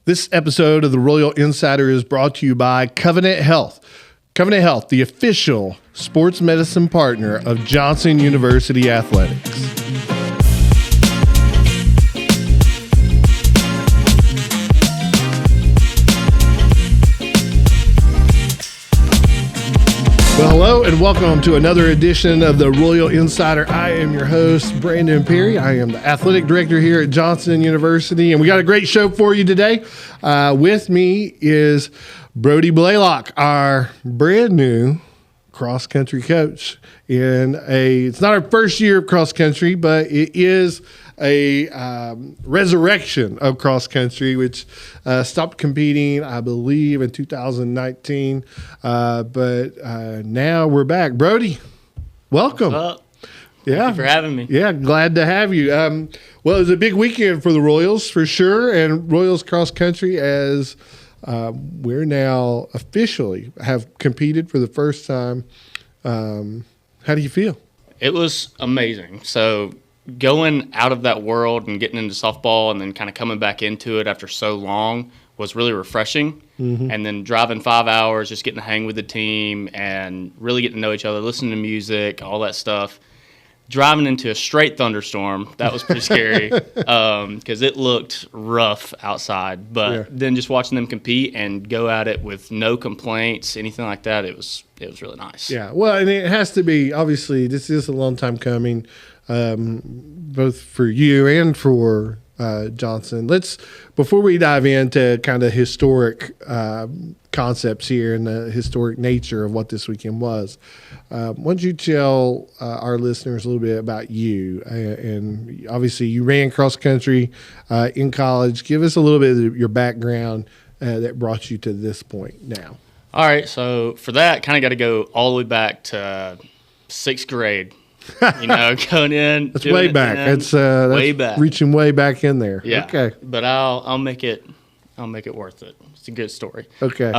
This episode of the Royal Insider is brought to you by Covenant Health. Covenant Health, the official sports medicine partner of Johnson University Athletics. Well, hello and welcome to another edition of the Royal Insider. I am your host, Brandon Perry. I am the athletic director here at Johnson University, and we got a great show for you today. With me is Brody Blalock, our brand new cross-country coach. It's not our first year of cross-country, but it is a resurrection of cross-country, which stopped competing, I believe, in 2019. But now we're back. Brody, welcome. What's up? Yeah. Thank you for having me. Yeah, glad to have you. Well, it was a big weekend for the Royals, for sure, and Royals cross-country as we're now officially have competed for the first time. How do you feel? It was amazing. So going out of that world and getting into softball and then kind of coming back into it after so long was really refreshing. Mm-hmm. And then driving 5 hours, just getting to hang with the team and really getting to know each other, listening to music, all that stuff. Driving into a straight thunderstorm, that was pretty scary because it looked rough outside. But then just watching them compete and go at it with no complaints, anything like that, it was really nice. Yeah, well, and it has to be, obviously, this is a long time coming, both for you and for Johnson. Before we dive into kind of historic concepts here and the historic nature of what this weekend was, why don't you tell our listeners a little bit about you? And obviously you ran cross country in college. Give us a little bit of your background that brought you to this point now. All right, so for that, kind of got to go all the way back to sixth grade. Going in. That's way back. That's way back. Reaching way back in there. Yeah. Okay. But I'll make it worth it. It's a good story. Okay.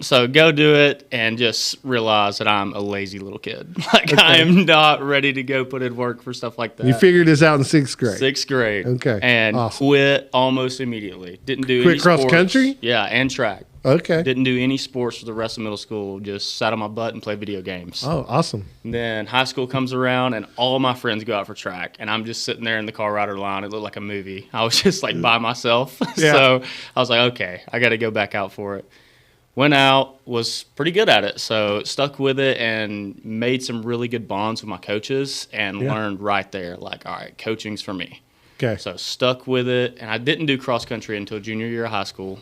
So go do it and just realize that I'm a lazy little kid. I am not ready to go put in work for stuff like that. You figured this out in sixth grade. Sixth grade. Okay. And quit almost immediately. Didn't do any cross sports. Country? Yeah, and track. Okay. Didn't do any sports for the rest of middle school. Just sat on my butt and played video games. Oh, awesome. And then high school comes around and all my friends go out for track. And I'm just sitting there in the car rider line. It looked like a movie. I was just by myself. Yeah. So I was like, okay, I got to go back out for it. Went out, was pretty good at it. So stuck with it and made some really good bonds with my coaches and learned right there, all right, coaching's for me. Okay. So stuck with it. And I didn't do cross country until junior year of high school.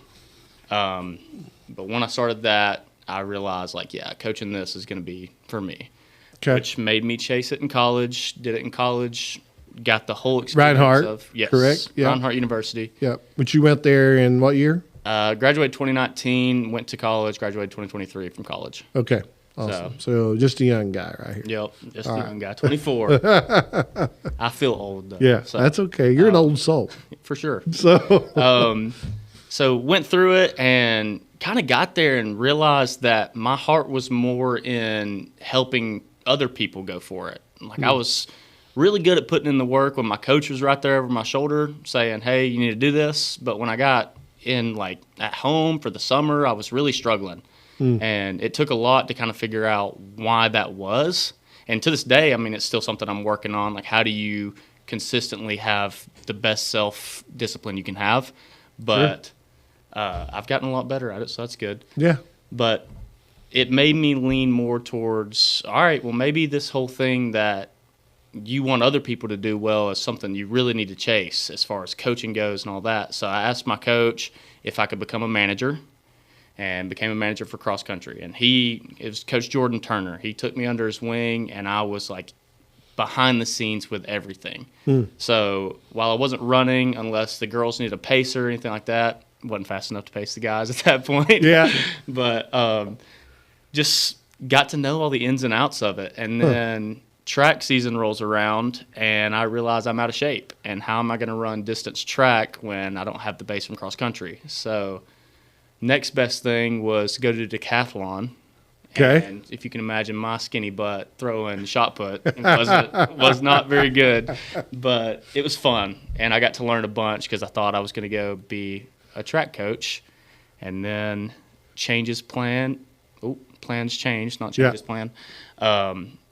But when I started that, I realized, coaching this is going to be for me. Okay. Which made me chase it in college, did it in college, got the whole experience Reinhardt, yes, correct? Yeah. Reinhardt University. Yeah. But you went there in what year? Graduated 2019, went to college, graduated 2023 from college. Okay. Awesome. So just a young guy right here. Yep, just a young guy, 24. I feel old, though. Yeah, so, that's okay. You're an old soul. For sure. So went through it and kind of got there and realized that my heart was more in helping other people go for it. I was really good at putting in the work when my coach was right there over my shoulder saying, hey, you need to do this. But when I got in at home for the summer, I was really struggling. And it took a lot to kind of figure out why that was. And to this day, it's still something I'm working on. How do you consistently have the best self-discipline you can have? But sure. I've gotten a lot better at it, so that's good. Yeah. But it made me lean more towards, all right, well, maybe this whole thing that you want other people to do well is something you really need to chase as far as coaching goes and all that. So I asked my coach if I could become a manager and became a manager for cross country. And it was Coach Jordan Turner. He took me under his wing, and I was behind the scenes with everything. So while I wasn't running, unless the girls needed a pacer or anything like that, wasn't fast enough to pace the guys at that point. Yeah. But just got to know all the ins and outs of it. And then track season rolls around, and I realize I'm out of shape. And how am I going to run distance track when I don't have the base from cross country? So next best thing was to go to decathlon. Okay. And if you can imagine my skinny butt throwing shot put, was not very good, but it was fun. And I got to learn a bunch because I thought I was going to go be a track coach, and then changes plan. Plans changed, not changes plan.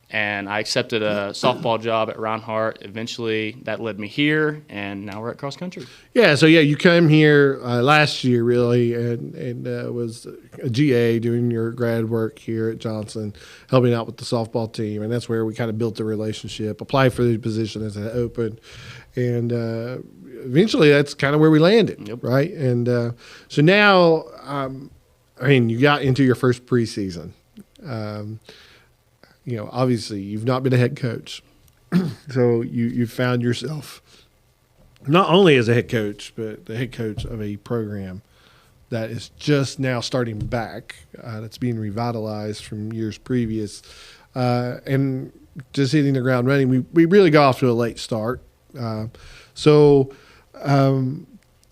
And I accepted a softball job at Reinhardt. Eventually, that led me here, and now we're at cross country. Yeah, so you came here last year, really, and was a GA doing your grad work here at Johnson, helping out with the softball team, and that's where we kind of built the relationship. Applied for the position as it opened, and eventually that's kind of where we landed, right? And so now, you got into your first preseason. Obviously you've not been a head coach. So you found yourself not only as a head coach, but the head coach of a program that is just now starting back, that's being revitalized from years previous, and just hitting the ground running. We really got off to a late start. So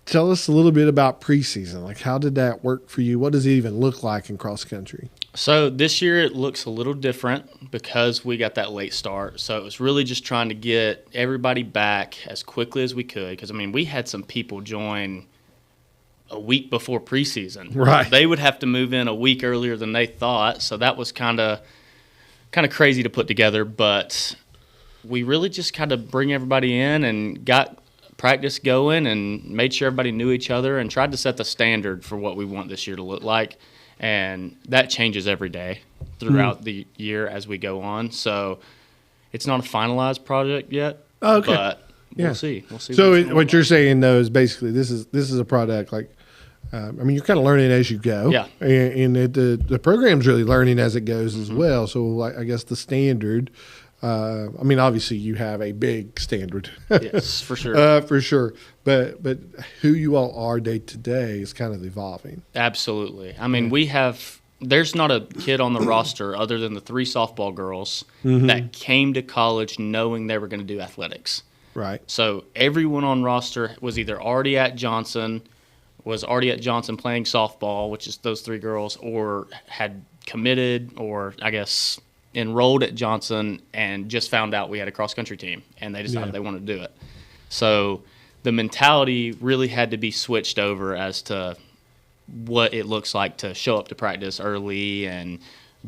tell us a little bit about preseason. Like, how did that work for you? What does it even look like in cross country? So this year it looks a little different because we got that late start. So it was really just trying to get everybody back as quickly as we could. Because, we had some people join a week before preseason. Right. They would have to move in a week earlier than they thought. So that was kind of crazy to put together. But we really just kind of bring everybody in and got practice going and made sure everybody knew each other and tried to set the standard for what we want this year to look like. And that changes every day throughout the year as we go on. So it's not a finalized project yet, but we'll see. So what you're saying, though, is basically this is a product like, you're kind of learning as you go. Yeah. And the program's really learning as it goes as well. So I guess the standard, obviously you have a big standard. Yes, for sure. For sure. But who you all are day to day is kind of evolving. Absolutely. There's not a kid on the roster other than the 3 softball girls that came to college knowing they were going to do athletics. Right. So everyone on roster was either already at Johnson, playing softball, which is those 3 girls, or had committed or, I guess, enrolled at Johnson and just found out we had a cross-country team, and they decided they wanted to do it. So the mentality really had to be switched over as to what it looks like to show up to practice early and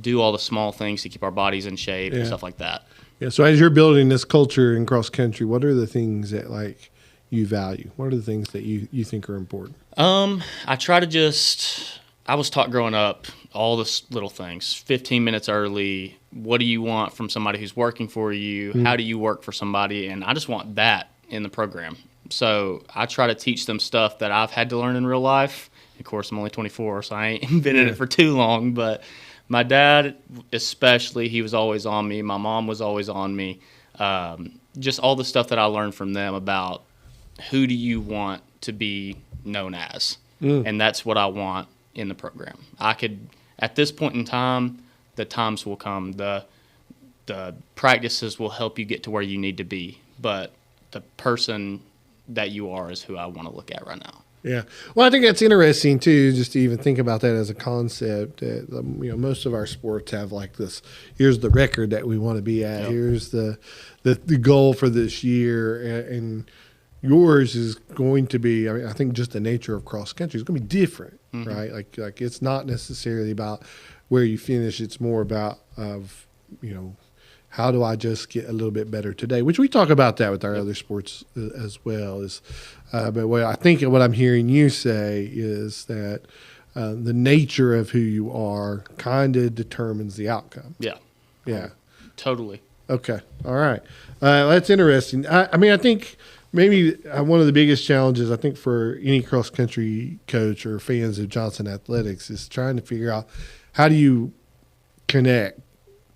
do all the small things to keep our bodies in shape and stuff like that. Yeah. So as you're building this culture in cross-country, what are the things that, you value? What are the things that you think are important? I try to I was taught growing up all the little things, 15 minutes early. What do you want from somebody who's working for you? How do you work for somebody? And I just want that in the program. So I try to teach them stuff that I've had to learn in real life. Of course, I'm only 24, so I ain't been in it for too long. But my dad, especially, he was always on me. My mom was always on me. Just all the stuff that I learned from them about who do you want to be known as. And that's what I want in the program. At this point in time, the times will come. The practices will help you get to where you need to be. But the person that you are is who I want to look at right now. Yeah. Well, I think that's interesting, too, just to even think about that as a concept. Most of our sports have this, here's the record that we want to be at. Yep. Here's the goal for this year. And yours is going to be, I think just the nature of cross country is going to be different, right? Like it's not necessarily about where you finish. It's more about how do I just get a little bit better today? Which we talk about that with our other sports as well. But what I'm hearing you say is that the nature of who you are kind of determines the outcome. Yeah. Yeah. Totally. Okay. All right. That's interesting. I think maybe one of the biggest challenges, I think, for any cross-country coach or fans of Johnson Athletics is trying to figure out how do you connect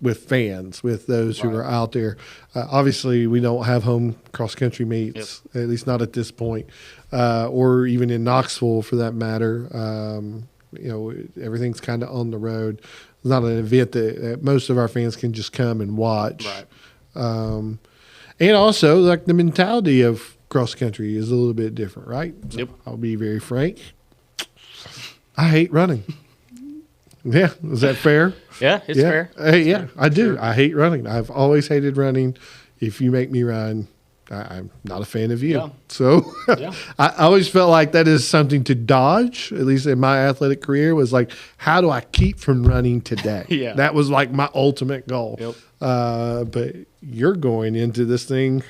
with fans, with those who are out there. Obviously, we don't have home cross-country meets, at least not at this point, or even in Knoxville for that matter. Everything's kind of on the road. It's not an event that most of our fans can just come and watch. Right. And also, the mentality of cross-country is a little bit different, right? Yep. So I'll be very frank. I hate running. Yeah, is that fair? Yeah, it's fair. I do. Sure. I hate running. I've always hated running. If you make me run, I'm not a fan of you. Yeah. So Yeah. I always felt like that is something to dodge, at least in my athletic career, was like, how do I keep from running today? Yeah. That was like my ultimate goal. Yep. But you're going into this thing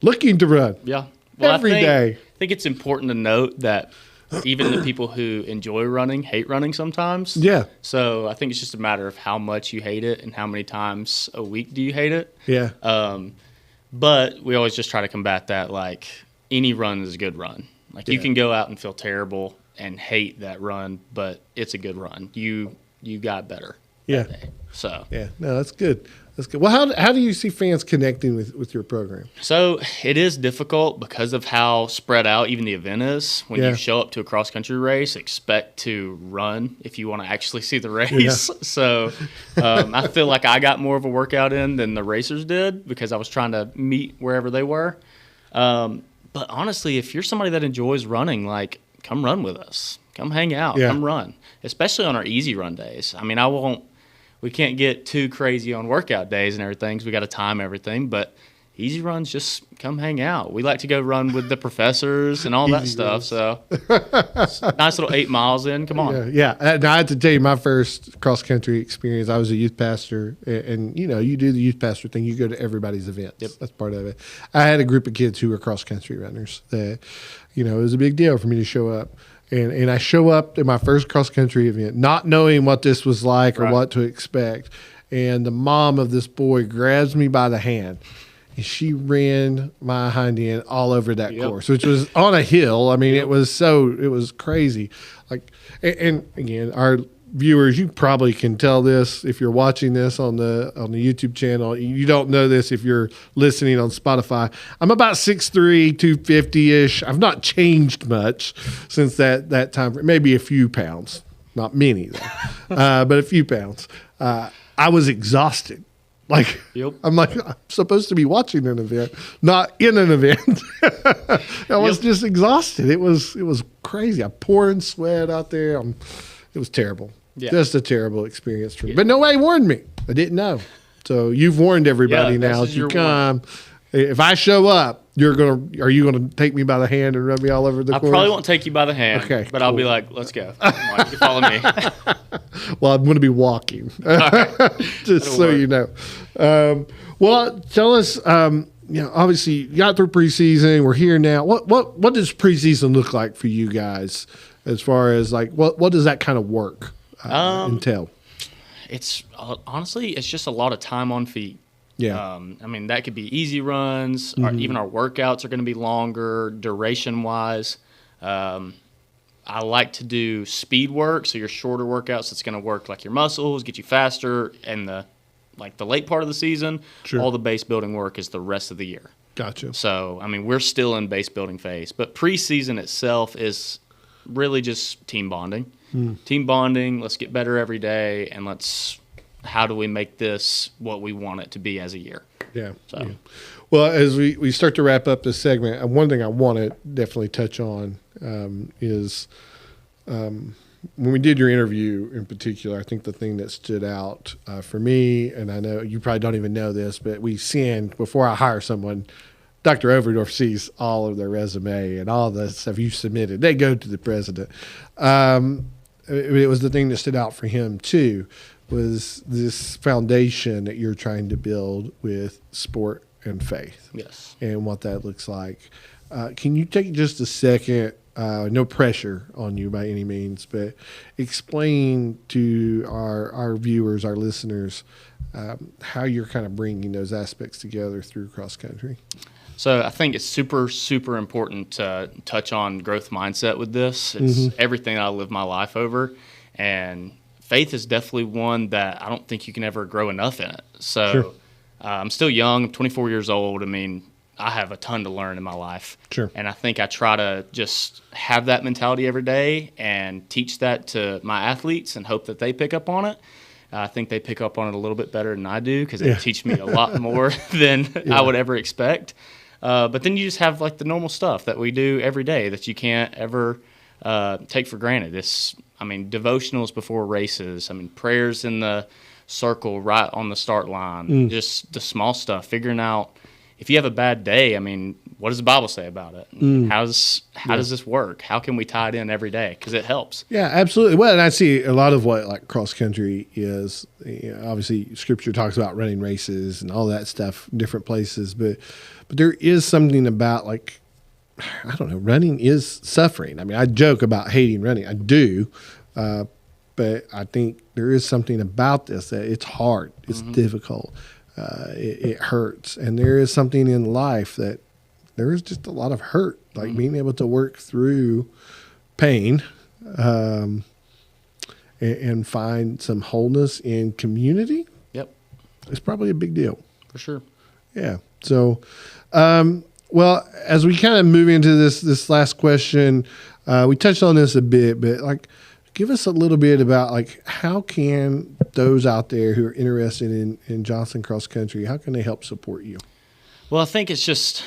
looking to run. Yeah. Well, Every day. I think it's important to note that even the people who enjoy running hate running sometimes. Yeah. So I think it's just a matter of how much you hate it and how many times a week do you hate it. Yeah. But we always just try to combat that. Like, any run is a good run. Like, you can go out and feel terrible and hate that run, but it's a good run. You got better. Yeah. That day. So Yeah. No, that's good. That's good. Well, how do you see fans connecting with your program? So it is difficult because of how spread out even the event is. When Yeah. you show up to a cross-country race, expect to run if you want to actually see the race. Yeah. So I feel like I got more of a workout in than the racers did because I was trying to meet wherever they were. But honestly, if you're somebody that enjoys running, like, come run with us. Come hang out. Yeah. Come run, especially on our easy run days. I mean, we can't get too crazy on workout days and everything, so we got to time everything. But easy runs, just come hang out. We like to go run with the professors and all that stuff. So nice little 8 miles in. Come on. Yeah. And I had to tell you, my first cross country experience, I was a youth pastor, and you do the youth pastor thing. You go to everybody's events. Yep. That's part of it. I had a group of kids who were cross country runners that, it was a big deal for me to show up. And I show up in my first cross-country event, not knowing what this was like or Right. what to expect. And the mom of this boy grabs me by the hand, and she ran my hind end all over that Yep. course, which was on a hill. I mean, it was crazy. Like, and again, our viewers, you probably can tell this if you're watching this on the YouTube channel. You don't know this if you're listening on Spotify. I'm about 6'3", 250-ish. I've not changed much since that time. Maybe a few pounds, not many though, but a few pounds. I was exhausted. Like, Yep. I'm supposed to be watching an event, not in an event. I was just exhausted. It was crazy. I'm pouring sweat out there. It was terrible. Yeah. Just a terrible experience for me. But nobody warned me. I didn't know. So you've warned everybody Yeah, now. this If is you your come, if I show up, are you gonna take me by the hand and run me all over the I course? probably won't take you by the hand, Okay, but I'll be cool. like, let's go. Like, you can follow me. Well, I'm going to be walking, right. just That'll so work. you know. Well, tell us. Obviously, you got through preseason. We're here now. What does preseason look like for you guys, as far as like what does that kind of work entail? It's honestly, it's just a lot of time on feet. Yeah. I mean, that could be easy runs, or even our workouts are going to be longer duration wise. I like to do speed work, so your shorter workouts that's going to work like your muscles, get you faster, and the late part of the season. Sure. All the base building work is the rest of the year. Gotcha. So, I mean, we're still in base building phase, but preseason itself is really just team bonding. Team bonding, let's get better every day, and how do we make this what we want it to be as a year? Yeah. So. Yeah. Well, as we start to wrap up this segment, one thing I want to definitely touch on is when we did your interview in particular, I think the thing that stood out for me, and I know you probably don't even know this, but we send, before I hire someone, Dr. Overdorf sees all of their resume and all the stuff you submitted. They go to the president. It was the thing that stood out for him too, was this foundation that you're trying to build with sport and faith. Yes. And what that looks like. Can you take just a second, no pressure on you by any means, but explain to our viewers, our listeners, how you're kind of bringing those aspects together through cross country? So I think it's super, super important to touch on growth mindset with this. It's everything I live my life over. And faith is definitely one that I don't think you can ever grow enough in it. So Sure. I'm still young. I'm 24 years old. I mean, I have a ton to learn in my life. Sure. And I think I try to just have that mentality every day and teach that to my athletes and hope that they pick up on it. I think they pick up on it a little bit better than I do because they teach me a lot more than I would ever expect. But then you just have like the normal stuff that we do every day that you can't ever take for granted. Devotionals before races. Prayers in the circle right on the start line. Just the small stuff, figuring out if you have a bad day, I mean, what does the Bible say about it? How does this work? How can we tie it in every day? Because it helps. Yeah, absolutely. Well, and I see a lot of what like cross country is. Obviously, Scripture talks about running races and all that stuff in different places, but there is something about like, I don't know, running is suffering. I mean, I joke about hating running. I do, but I think there is something about this that it's hard, it's difficult, it hurts, and there is something in life that there is just a lot of hurt, like being able to work through pain and find some wholeness in community. Yep. It's probably a big deal. For sure. Yeah. So, well, as we kind of move into this last question, we touched on this a bit, but like, give us a little bit about like, how can those out there who are interested in Johnson Cross Country, how can they help support you? Well, I think it's just,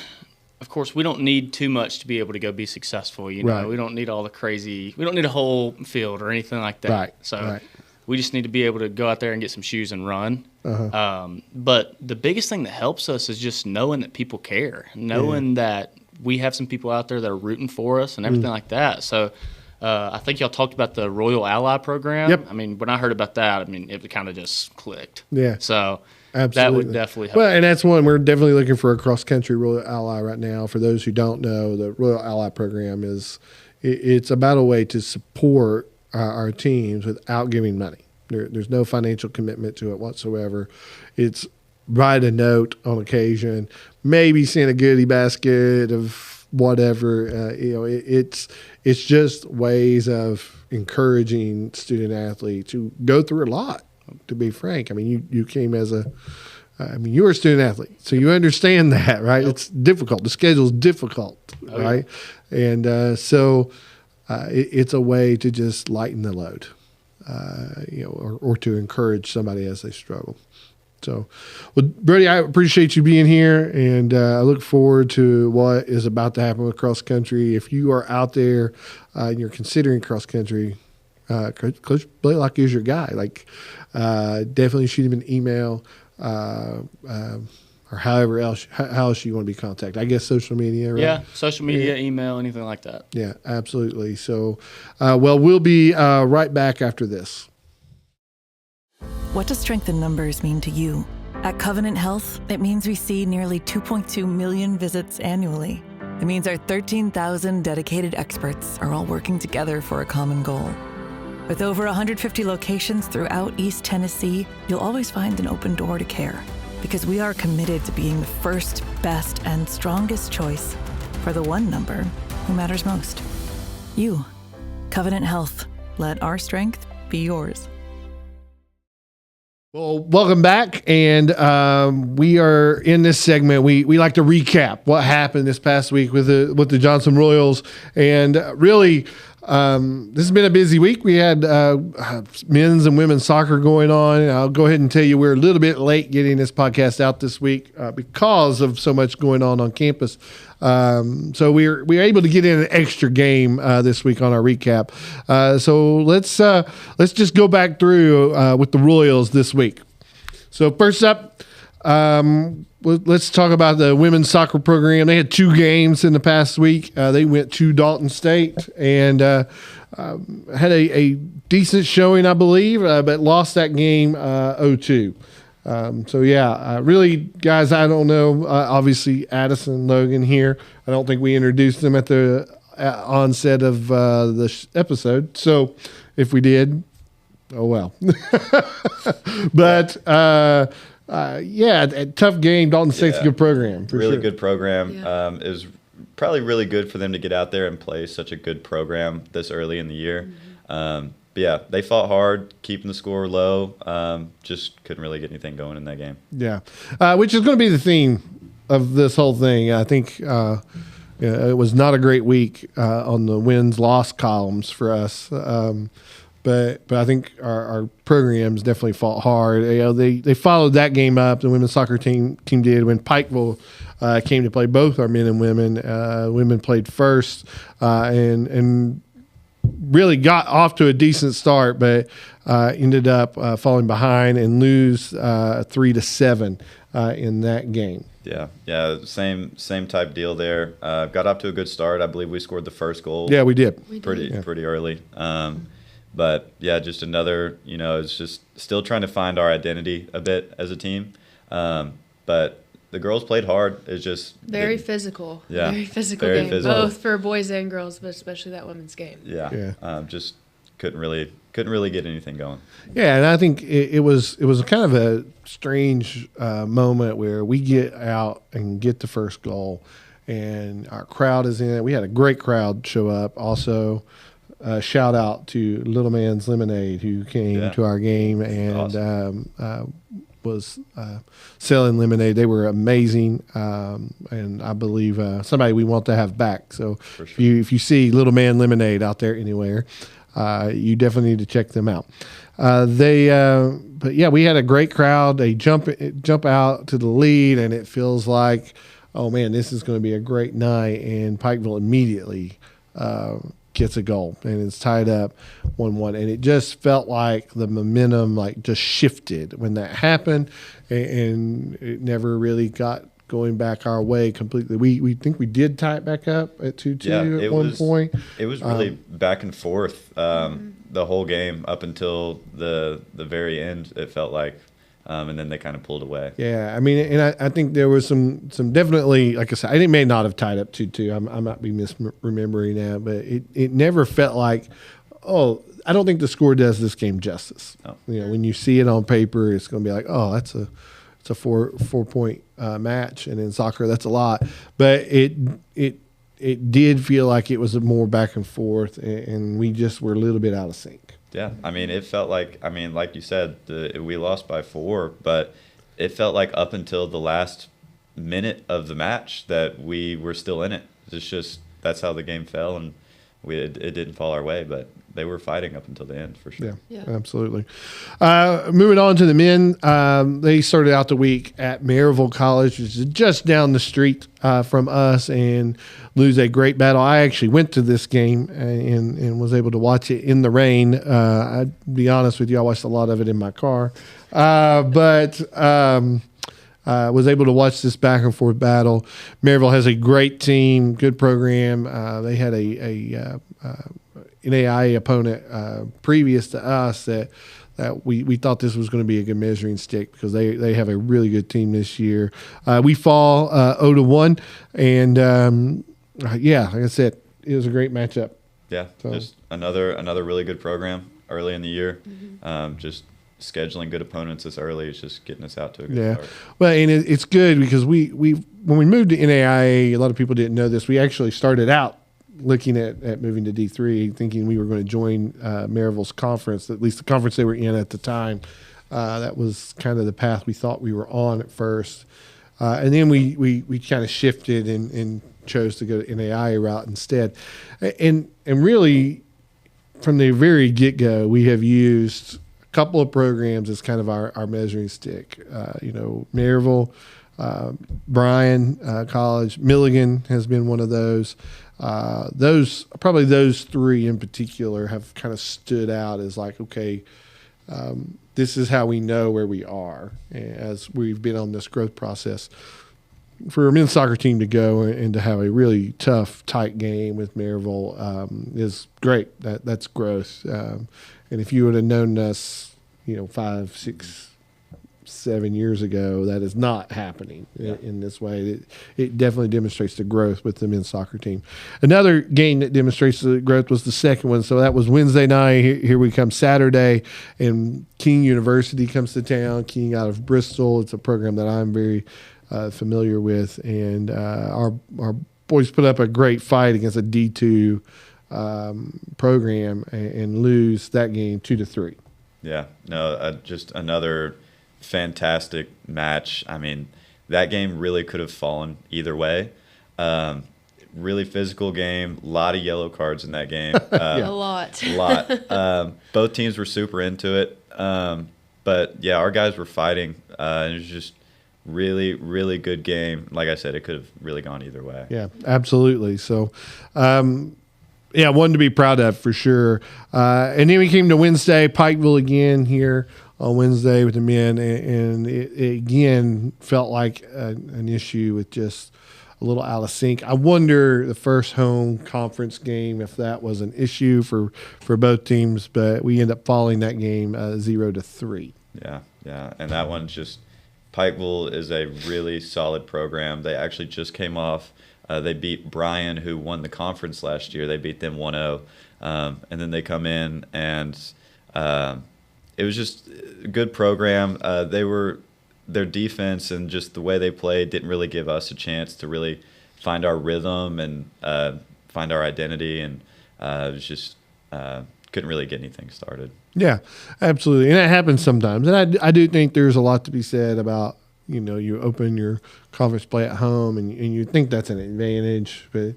of course, we don't need too much to be able to go be successful. You know, Right. We don't need all the crazy. We don't need a whole field or anything like that. Right. So Right. we just need to be able to go out there and get some shoes and run. But the biggest thing that helps us is just knowing that people care, knowing that we have some people out there that are rooting for us and everything like that. So I think y'all talked about the Royal Ally program. Yep. I mean, when I heard about that, I mean, it kind of just clicked. Yeah. So Absolutely. that would definitely help. Well, and that's one we're definitely looking for a cross country Royal Ally right now. For those who don't know, the Royal Ally program it's about a way to support our teams without giving money. There's no financial commitment to it whatsoever. It's write a note on occasion, maybe send a goodie basket of whatever. It's just ways of encouraging student athletes who go through a lot. To be frank, I mean, you came as you were a student athlete, so you understand that, right? Yep. It's difficult. The schedule's difficult, right? Yeah. And so it's a way to just lighten the load, or to encourage somebody as they struggle. So, well, Brody, I appreciate you being here, and I look forward to what is about to happen with cross country. If you are out there and you're considering cross country, Coach Blalock is your guy. Like, definitely shoot him an email, or how else you want to be contacted. I guess social media, right? Yeah, social media, email, anything like that. Yeah, absolutely. So, well, we'll be right back after this. What does strength in numbers mean to you? At Covenant Health, it means we see nearly 2.2 million visits annually. It means our 13,000 dedicated experts are all working together for a common goal. With over 150 locations throughout East Tennessee, you'll always find an open door to care, because we are committed to being the first, best, and strongest choice for the one number who matters most. You. Covenant Health. Let our strength be yours. Well, welcome back, and we are in this segment. We like to recap what happened this past week with the Johnson Royals, and really, this has been a busy week. We had men's and women's soccer going on. I'll go ahead and tell you we're a little bit late getting this podcast out this week because of so much going on campus. So we're able to get in an extra game this week on our recap. So let's just go back through with the Royals this week. So first up, let's talk about the women's soccer program. They had 2 games in the past week. They went to Dalton State and had a decent showing, I believe, but lost that game 0-2. So yeah, really, guys, I don't know. Obviously, Addison Logan here. I don't think we introduced them at the onset of the episode. So if we did, oh well. But yeah, a tough game. Dalton State's a good program. Really good program. Yeah. It was probably really good for them to get out there and play such a good program this early in the year. Mm-hmm. But yeah, they fought hard, keeping the score low. Just couldn't really get anything going in that game. Yeah, which is going to be the theme of this whole thing. I think it was not a great week on the wins-loss columns for us. But I think our programs definitely fought hard. They followed that game up. The women's soccer team did when Pikeville came to play both our men and women. Women played first and really got off to a decent start, but ended up falling behind and lose 3-7 in that game. Yeah, same type deal there. Got off to a good start. I believe we scored the first goal. Yeah, we did. Pretty early. But yeah, just another. It's just still trying to find our identity a bit as a team. But the girls played hard. It's just very physical. Yeah, very physical very game, physical. both for boys and girls, but especially that women's game. Yeah. Just couldn't really get anything going. Yeah, and I think it was kind of a strange moment where we get out and get the first goal, and our crowd is in it. We had a great crowd show up. Also, shout out to Little Man's Lemonade who came to our game and awesome. Was selling lemonade. They were amazing, and I believe somebody we want to have back. So For sure. if you see Little Man Lemonade out there anywhere, you definitely need to check them out. But yeah, we had a great crowd. They jump out to the lead, and it feels like, oh man, this is going to be a great night. And Pikeville immediately gets a goal, and it's tied up 1-1. And it just felt like the momentum just shifted when that happened, and it never really got going back our way completely. We think we did tie it back up at 2-2 at one point. It was really back and forth the whole game up until the very end, it felt like. And then they kind of pulled away. Yeah, I mean, and I think there was some definitely, like I said, it may not have tied up 2-2. I might be misremembering now, but it never felt like, I don't think the score does this game justice. No. When you see it on paper, it's going to be like, it's a 4-point match, and in soccer that's a lot. But it did feel like it was more back and forth, and we just were a little bit out of sync. Yeah, it felt like, like you said, we lost by 4, but it felt like up until the last minute of the match that we were still in it. It's just that's how the game fell, and it didn't fall our way, but they were fighting up until the end for sure. Yeah. Absolutely. Moving on to the men, they started out the week at Maryville College, which is just down the street from us, and lose a great battle. I actually went to this game and was able to watch it in the rain. I'd be honest with you, I watched a lot of it in my car, but was able to watch this back and forth battle. Maryville has a great team, good program. They had a NAIA opponent previous to us that we thought this was going to be a good measuring stick because they have a really good team this year. We fall 0-1, and like I said, it was a great matchup. Yeah, just another really good program early in the year. Just scheduling good opponents this early is just getting us out to a good start. Well, and it's good because we when we moved to NAIA, a lot of people didn't know this. We actually started out looking at moving to D3, thinking we were going to join Maryville's conference, at least the conference they were in at the time. That was kind of the path we thought we were on at first. And then we kind of shifted and chose to go to NAIA route instead. And really, from the very get-go, we have used a couple of programs as kind of our measuring stick. Maryville, Bryan College, Milligan has been one of those. Those three in particular have kind of stood out as like, okay, this is how we know where we are as we've been on this growth process. For a men's soccer team to go and to have a really tough, tight game with Maryville is great. That's growth. And if you would have known us, 5, 6, 7 years ago, that is not happening in this way. It definitely demonstrates the growth with the men's soccer team. Another game that demonstrates the growth was the second one. So that was Wednesday night. Here we come Saturday, and King University comes to town. King out of Bristol. It's a program that I'm very familiar with, and our boys put up a great fight against a D2 program and lose that game 2-3. Yeah, no, just another fantastic match. That game really could have fallen either way. Really physical game, a lot of yellow cards in that game. A lot. Both teams were super into it, but yeah, our guys were fighting, and it was just really, really good game. Like I said, it could have really gone either way. Yeah, absolutely. So Yeah, one to be proud of for sure. And then we came to Wednesday, Pikeville again here on Wednesday with the men, and it again felt like an issue with just a little out of sync. I wonder the first home conference game if that was an issue for both teams, but we end up falling that game 0-3. Yeah, and that one's just Pikeville is a really solid program. They actually just came off. They beat Bryan, who won the conference last year. They beat them 1-0, and then they come in and it was just a good program. Their defense and just the way they played didn't really give us a chance to really find our rhythm and find our identity, and it was just couldn't really get anything started. Yeah, absolutely. And that happens sometimes. And I do think there's a lot to be said about, you open your conference play at home and you think that's an advantage. But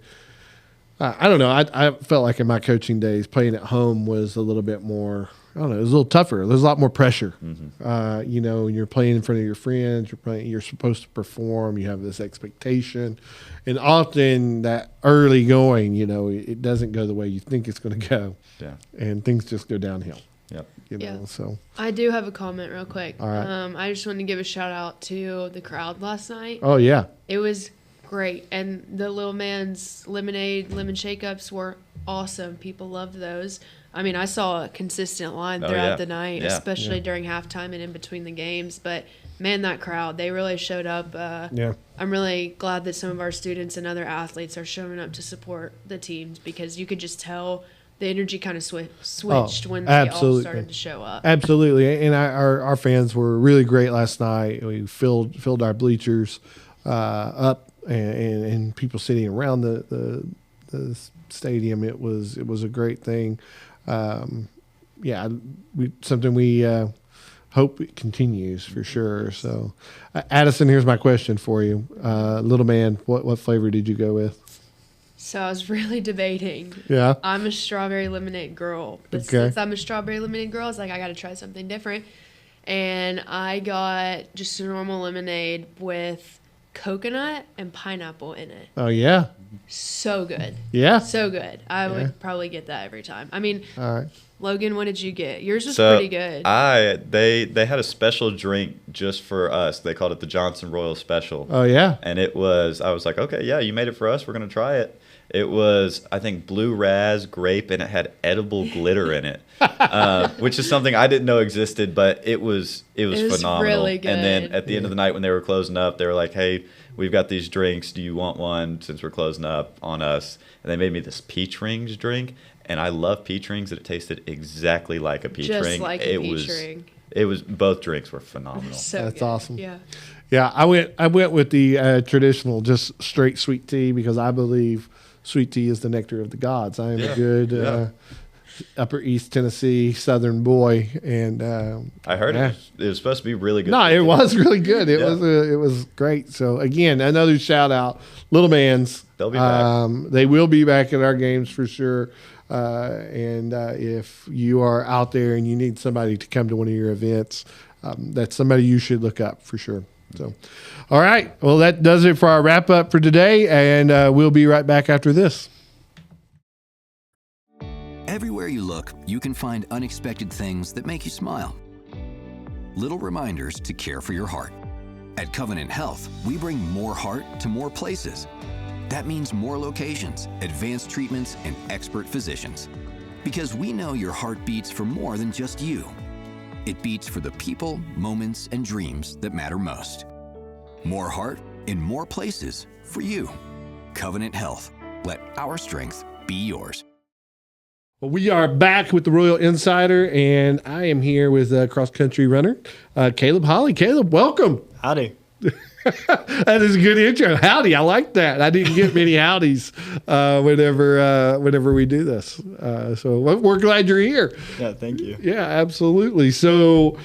I don't know. I felt like in my coaching days, playing at home was a little bit more, I don't know, it was a little tougher. There's a lot more pressure. Mm-hmm. You're playing in front of your friends, you're supposed to perform, you have this expectation. And often that early going, it doesn't go the way you think it's going to go. Yeah. And things just go downhill. Yep. So I do have a comment real quick. All right. I just wanted to give a shout out to the crowd last night. Oh, yeah. It was great. And the little man's lemon shake-ups were awesome. People loved those. I mean, I saw a consistent line throughout the night, especially during halftime and in between the games. But, man, that crowd, they really showed up. I'm really glad that some of our students and other athletes are showing up to support the teams, because you could just tell the energy kind of switched when they all started to show up. Absolutely. And our fans were really great last night. We filled our bleachers up, and people sitting around the stadium. It was a great thing. Something we hope it continues for sure. So, Addison, here's my question for you. Little man, what flavor did you go with? So I was really debating. Yeah. I'm a strawberry lemonade girl. But since I'm a strawberry lemonade girl, I was like, I got to try something different. And I got just a normal lemonade with coconut and pineapple in it. Oh, yeah. So good. Yeah. So good. I would probably get that every time. I mean, all right. Logan, what did you get? Yours was pretty good. They had a special drink just for us. They called it the Johnson Royal Special. Oh, yeah. And I was like, okay, yeah, you made it for us. We're going to try it. It was, I think, blue raz, grape, and it had edible glitter in it, which is something I didn't know existed, but it was phenomenal. Really good. And then at the end of the night when they were closing up, they were like, hey, we've got these drinks. Do you want one since we're closing up on us? And they made me this peach rings drink, and I love peach rings, and it tasted exactly like a peach ring. Just like a peach ring. It was, both drinks were phenomenal. That's awesome. Yeah. Yeah, I went with the traditional, just straight sweet tea, because I believe sweet tea is the nectar of the gods. I am a good Upper East Tennessee Southern boy, and I heard it was supposed to be really good. No, it was really good. It was great. So again, another shout out, Little Mans. They'll be back. They will be back at our games for sure. And if you are out there and you need somebody to come to one of your events, that's somebody you should look up for sure. So, all right. Well, that does it for our wrap up for today, and we'll be right back after this. Everywhere you look, you can find unexpected things that make you smile. Little reminders to care for your heart. At Covenant Health, we bring more heart to more places. That means more locations, advanced treatments, and expert physicians. Because we know your heart beats for more than just you. It beats for the people, moments, and dreams that matter most. More heart in more places for you. Covenant Health. Let our strength be yours. Well, we are back with the Royal Insider, and I am here with cross-country runner Caleb Holley. Caleb, welcome. Howdy. That is a good intro. Howdy, I like that. I didn't get many howdies whenever we do this. So we're glad you're here. Yeah, thank you. Yeah, absolutely. So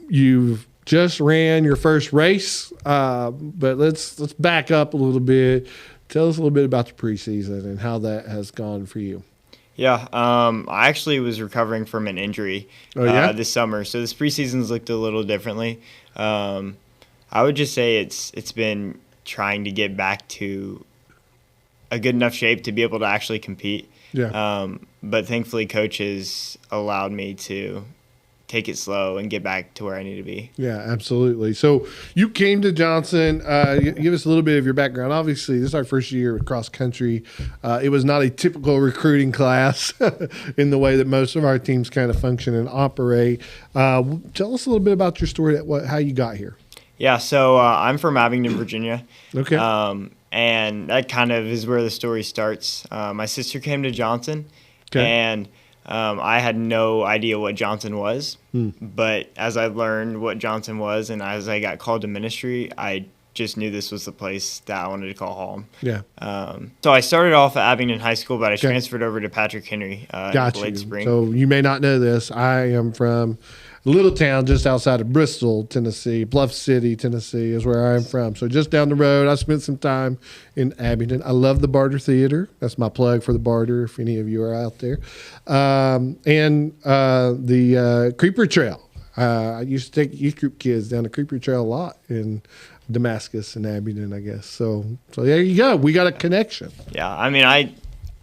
you've just ran your first race, but let's back up a little bit. Tell us a little bit about the preseason and how that has gone for you. Yeah, I actually was recovering from an injury this summer, so this preseason's looked a little differently. I would just say it's been trying to get back to a good enough shape to be able to actually compete. Yeah. But thankfully, coaches allowed me to take it slow and get back to where I need to be. Yeah, absolutely. So you came to Johnson. Give us a little bit of your background. Obviously, this is our first year with cross country. It was not a typical recruiting class in the way that most of our teams kind of function and operate. Tell us a little bit about your story, how you got here. Yeah, so I'm from Abingdon, Virginia. Okay. And that kind of is where the story starts. My sister came to Johnson, and I had no idea what Johnson was. But as I learned what Johnson was and as I got called to ministry, I just knew this was the place that I wanted to call home. Yeah. So I started off at Abingdon High School, but I transferred over to Patrick Henry in late spring. So you may not know this. I am from a little town just outside of Bristol, Tennessee. Bluff City, Tennessee is where I'm from. So just down the road, I spent some time in Abingdon. I love the Barter Theater. That's my plug for the Barter, if any of you are out there. And the Creeper Trail. I used to take youth group kids down the Creeper Trail a lot in Damascus and Abingdon, I guess. So there you go. We got a connection. Yeah, I mean, I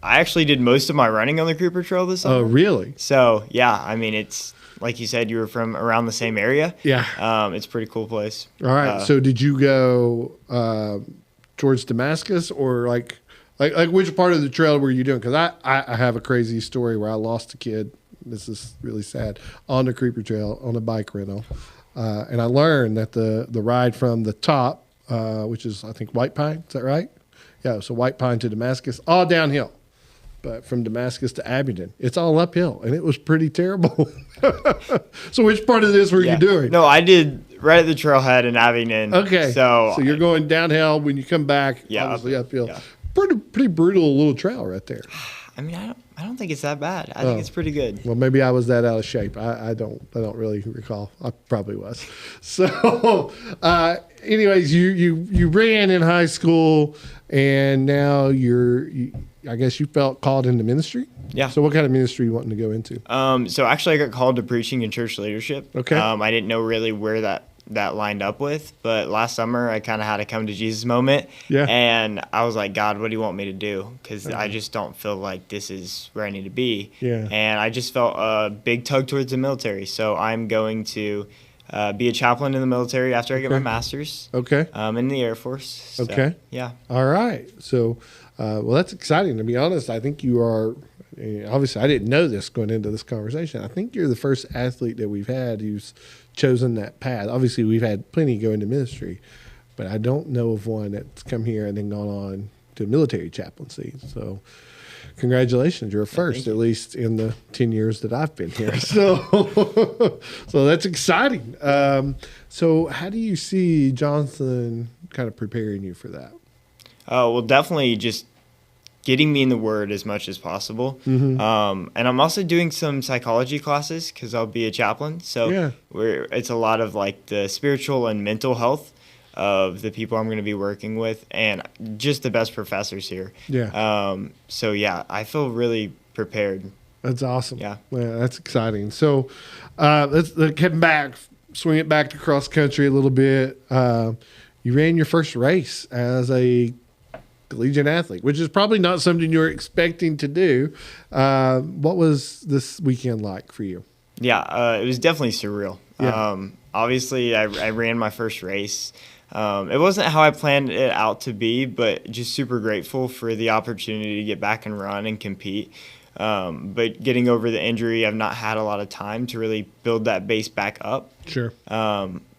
actually did most of my running on the Creeper Trail this summer. Oh, really? So, yeah, I mean, it's like you said, you were from around the same area. Yeah. It's a pretty cool place. All right. So did you go towards Damascus or like which part of the trail were you doing? Because I have a crazy story where I lost a kid. This is really sad, on the Creeper Trail on a bike rental. And I learned that the ride from the top, which is, I think, White Pine, is that right? Yeah, so White Pine to Damascus, all downhill. But from Damascus to Abingdon, it's all uphill, and it was pretty terrible. So which part of this were you doing? No, I did right at the trailhead in Abingdon. Okay. So you're going downhill. When you come back, Yeah, obviously uphill. yeah. Pretty brutal little trail right there. I mean, I don't think it's that bad. I think it's pretty good. Well, maybe I was that out of shape. I don't really recall. I probably was. So, anyways, you ran in high school, and now I guess you felt called into ministry. Yeah. So, what kind of ministry you wanting to go into? So actually, I got called to preaching and church leadership. Okay. I didn't know really where that lined up with, but last summer I kind of had a come to Jesus moment. Yeah. And I was like, God, what do you want me to do? Because I just don't feel like this is where I need to be. Yeah. And I just felt a big tug towards the military. So I'm going to be a chaplain in the military after I get my master's. Okay. In the Air Force. So, Okay. Yeah. All right. So, well, that's exciting. To be honest, I think you are. Obviously, I didn't know this going into this conversation. I think you're the first athlete that we've had who's chosen that path. Obviously, we've had plenty go into ministry, but I don't know of one that's come here and then gone on to military chaplaincy. So, congratulations, you're a first, at least in the 10 years that I've been here. So, so that's exciting. So, how do you see Johnson kind of preparing you for that? Well, definitely just getting me in the Word as much as possible. Mm-hmm. And I'm also doing some psychology classes because I'll be a chaplain. So it's a lot of like the spiritual and mental health of the people I'm going to be working with, and just the best professors here. Yeah. So yeah, I feel really prepared. That's awesome. Yeah. That's exciting. So let's get back, swing it back to cross country a little bit. You ran your first race as a collegiate athlete, which is probably not something you're expecting to do. What was this weekend like for you? Yeah, it was definitely surreal. Yeah. Obviously, I ran my first race. It wasn't how I planned it out to be, but just super grateful for the opportunity to get back and run and compete. But getting over the injury, I've not had a lot of time to really build that base back up. Sure.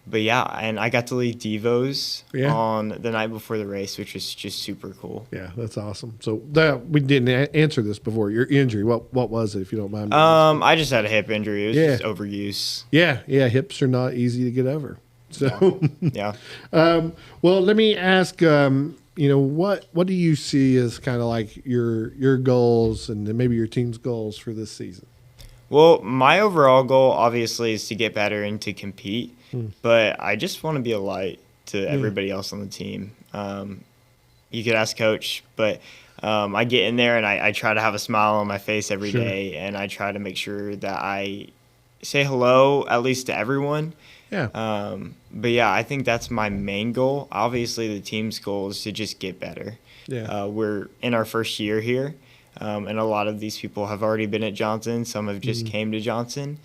But yeah, and I got to lead Devos on the night before the race, which was just super cool. Yeah, that's awesome. So we didn't answer this before. Your injury, what was it, if you don't mind? I just had a hip injury. It was just overuse. Yeah, hips are not easy to get over. So yeah. Well, let me ask. What do you see as kind of like your goals and then maybe your team's goals for this season? Well, my overall goal obviously is to get better and to compete, but I just want to be a light to everybody else on the team. You could ask coach, but I get in there and I try to have a smile on my face every day, and I try to make sure that I say hello at least to everyone. Yeah. But yeah, I think that's my main goal. Obviously, the team's goal is to just get better. Yeah. We're in our first year here, and a lot of these people have already been at Johnson. Some have just came to Johnson.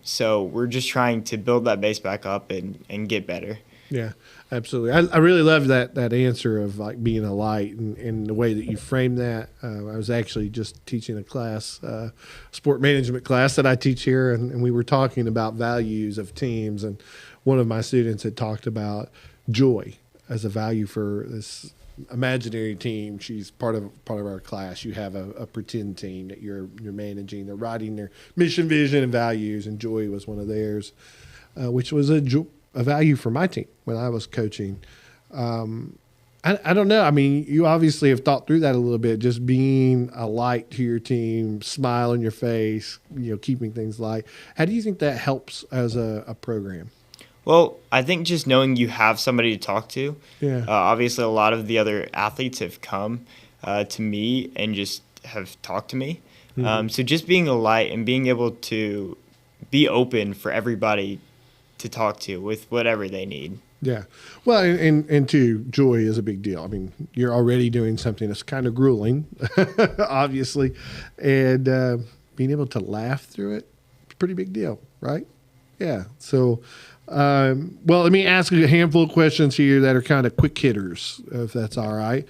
So we're just trying to build that base back up and get better. Yeah, absolutely. I really love that answer of like being a light and the way that you frame that. I was actually just teaching a class, sport management class that I teach here, and we were talking about values of teams. And one of my students had talked about joy as a value for this imaginary team. She's part of our class. You have a pretend team that you're managing. They're writing their mission, vision, and values, and joy was one of theirs, which was a value for my team when I was coaching. I don't know. I mean, you obviously have thought through that a little bit, just being a light to your team, smile on your face, keeping things light. How do you think that helps as a program? Well, I think just knowing you have somebody to talk to. Yeah. Obviously, a lot of the other athletes have come to me and just have talked to me. So just being a light and being able to be open for everybody to talk to with whatever they need. Yeah. Well, and too, joy is a big deal. I mean, you're already doing something that's kind of grueling, obviously, and being able to laugh through it, it's a pretty big deal, right? Yeah. So, well, let me ask you a handful of questions here that are kind of quick hitters, if that's all right.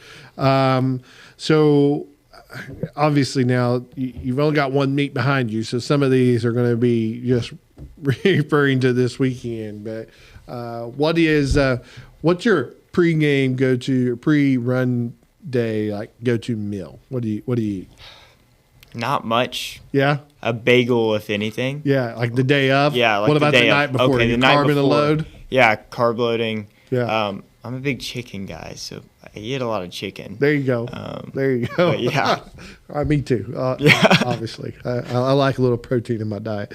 So, obviously now you've only got one meet behind you, so some of these are going to be just referring to this weekend. But what's your pregame go-to, or pre-run day go-to meal? What do you eat? Not much. Yeah. A bagel, if anything. Yeah, like the day of. Yeah. Like what about the night before? Okay, you the night carb before. and a load. Yeah, carb loading. Yeah. I'm a big chicken guy, so I eat a lot of chicken. There you go. There you go. Yeah. Me too. Obviously, I like a little protein in my diet.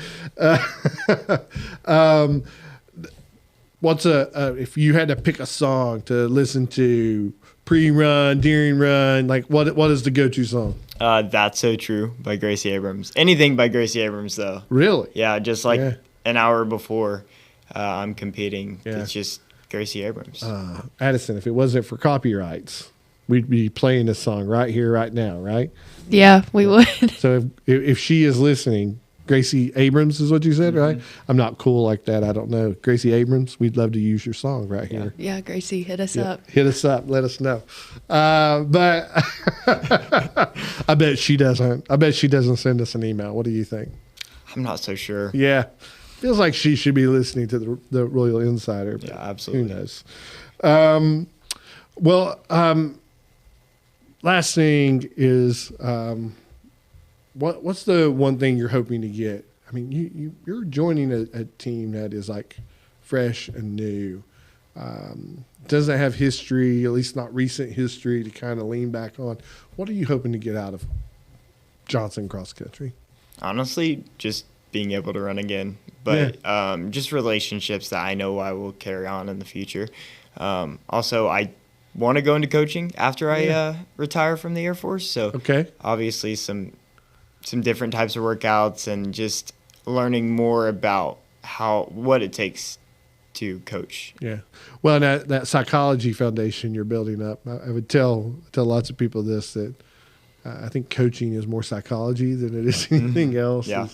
What's if you had to pick a song to listen to pre-run, during run, like what is the go-to song? That's So True by Gracie Abrams. Anything by Gracie Abrams, though. Really? Yeah, just like an hour before I'm competing. Yeah. It's just Gracie Abrams. Addison, if it wasn't for copyrights, we'd be playing this song right here, right now, right? Yeah, we would. So if she is listening, Gracie Abrams is what you said, right? I'm not cool like that. I don't know. Gracie Abrams, we'd love to use your song right here. Yeah, Gracie, hit us up. Hit us up. Let us know. But I bet she doesn't. I bet she doesn't send us an email. What do you think? I'm not so sure. Yeah. Feels like she should be listening to the Royal Insider. Yeah, absolutely. Who knows? Last thing is, what's the one thing you're hoping to get? I mean, you're joining a team that is like fresh and new. Doesn't have history, at least not recent history, to kind of lean back on. What are you hoping to get out of Johnson Cross Country? Honestly, just being able to run again. But just relationships that I know I will carry on in the future. Also, I want to go into coaching after I retire from the Air Force. So obviously some different types of workouts and just learning more about what it takes to coach. Yeah. Well, that psychology foundation you're building up, I would tell lots of people this, that I think coaching is more psychology than it is anything else. Yeah.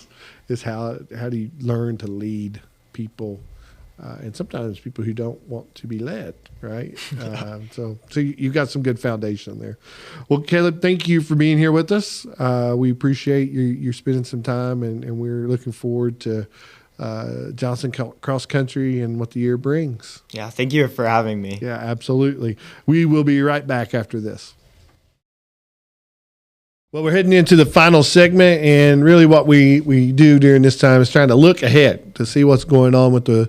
Is how do you learn to lead people, and sometimes people who don't want to be led, right? So you've got some good foundation there. Well, Caleb, thank you for being here with us. We appreciate you spending some time, and we're looking forward to Johnson Cross Country and what the year brings. Yeah, thank you for having me. Yeah, absolutely. We will be right back after this. Well, we're heading into the final segment, and really what we do during this time is trying to look ahead to see what's going on with the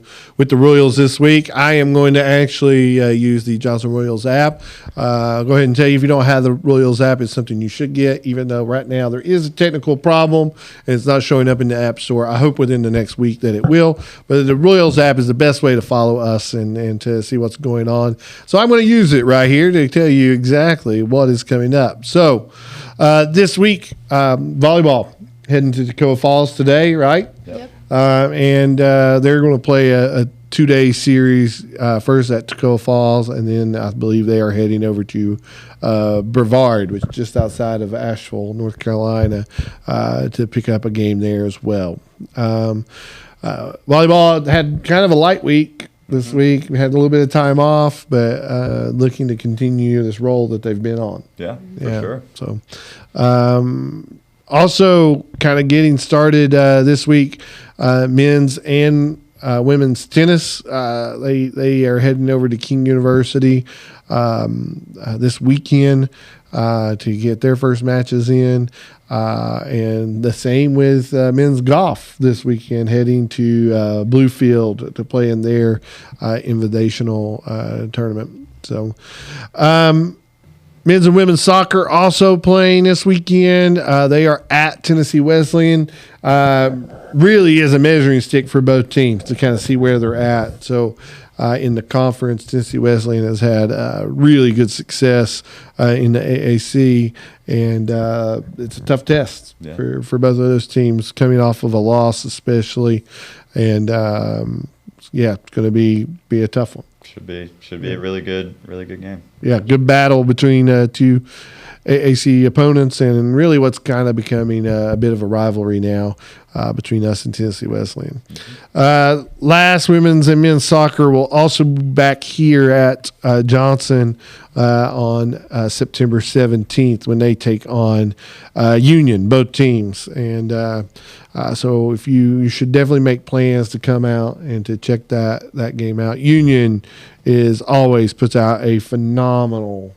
Royals this week. I am going to actually use the Johnson Royals app. Go ahead and tell you, if you don't have the Royals app, it's something you should get, even though right now there is a technical problem and it's not showing up in the App Store. I hope within the next week that it will. But the Royals app is the best way to follow us and to see what's going on. So I'm going to use it right here to tell you exactly what is coming up. So this week, volleyball heading to Toccoa Falls today, right? Yep. And they're going to play a 2-day series, first at Toccoa Falls, and then I believe they are heading over to Brevard, which is just outside of Asheville, North Carolina, to pick up a game there as well. Volleyball had kind of a light week this week. We had a little bit of time off, but looking to continue this role that they've been on. Yeah, for sure. So, also kind of getting started this week, men's and women's tennis. They are heading over to King University this weekend to get their first matches in. And the same with men's golf this weekend, heading to Bluefield to play in their invitational tournament. So, men's and women's soccer also playing this weekend. They are at Tennessee Wesleyan. Really is a measuring stick for both teams to kind of see where they're at. So, in the conference, Tennessee Wesleyan has had really good success in the AAC, and it's a tough test for both of those teams coming off of a loss, especially. And it's going to be a tough one. Should be a really good game. Yeah, good battle between two AAC opponents, and really what's kind of becoming a bit of a rivalry now between us and Tennessee Wesleyan. Last, women's and men's soccer will also be back here at Johnson on September 17th when they take on Union, both teams. And so if you should definitely make plans to come out and to check that game out. Union always puts out a phenomenal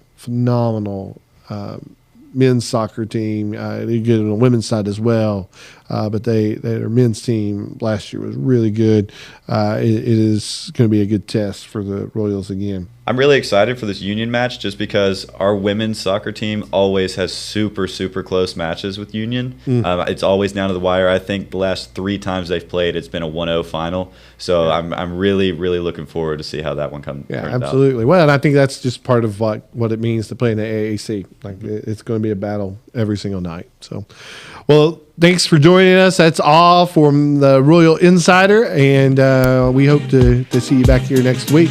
men's soccer team. They get on the women's side as well, but their men's team last year was really good. It is going to be a good test for the Royals again. I'm really excited for this Union match just because our women's soccer team always has super, super close matches with Union. It's always down to the wire. I think the last 3 times they've played, it's been a 1-0 final. So I'm really, really looking forward to see how that one turns out. Absolutely. Well, and I think that's just part of what it means to play in the AAC. Like, it's going to be a battle every single night. So, well, thanks for joining us. That's all from the Royal Insider, and we hope to see you back here next week.